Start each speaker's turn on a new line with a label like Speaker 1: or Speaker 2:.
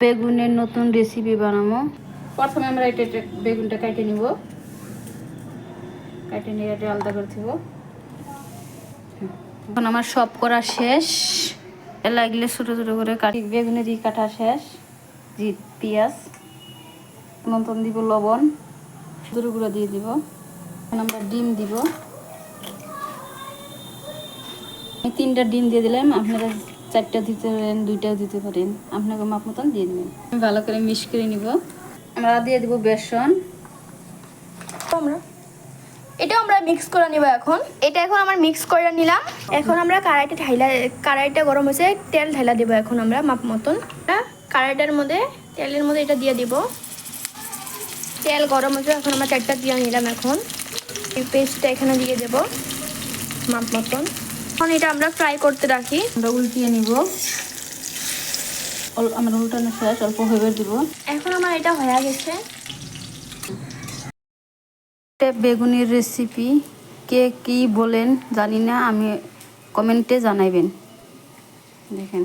Speaker 1: বেগুনের নতুন রেসিপি বানাবো। প্রথমে আমরা এটা বেগুনটা কেটে নিব, কেটে নিয়ে এটা আলাদা করে দিব। এখন আমার সব করা শেষ, লাগলে ছোটো ছোটো করে কাটি। বেগুনের কাটা শেষ, জি পেঁয়াজ নতুন দিব, লবণ গুঁড়ো দিয়ে দিব। এখন আমরা ডিম দিব, 3টা ডিম দিয়ে দিলাম। আপনারা 4টা দিতে পারেন, 2টাও দিতে পারেন, আপনাকে মাপ মতন দিয়ে দেবেন। ভালো করে মিক্স করে নিব। আমরা দিয়ে দিব বেসন।
Speaker 2: আমরা মিক্স করে নিব। এখন আমরা মিক্স করে নিলাম। এখন আমরা কড়াইটা গরম হয়েছে, তেল ঢাইলা দেবো। এখন আমরা মাপ মতন কড়াইটার মধ্যে তেলের মধ্যে এটা দিয়ে দিব। তেল গরম হয়েছে, এখন আমরা 4টা দিয়ে নিলাম। এখন এই পেস্টটা এখানে দিয়ে দেব মাপ মতন। এখন এটা আমরা ফ্রাই করতে রাখি।
Speaker 1: আমরা উল্টিয়ে নিব। আমরা উল্টানো শেষ, অল্প হয়ে দিব।
Speaker 2: এখন আমার এটা হয়ে গেছে।
Speaker 1: বেগুনের রেসিপি কে কি বলেন জানি না, আমি কমেন্টে জানাইবেন। দেখেন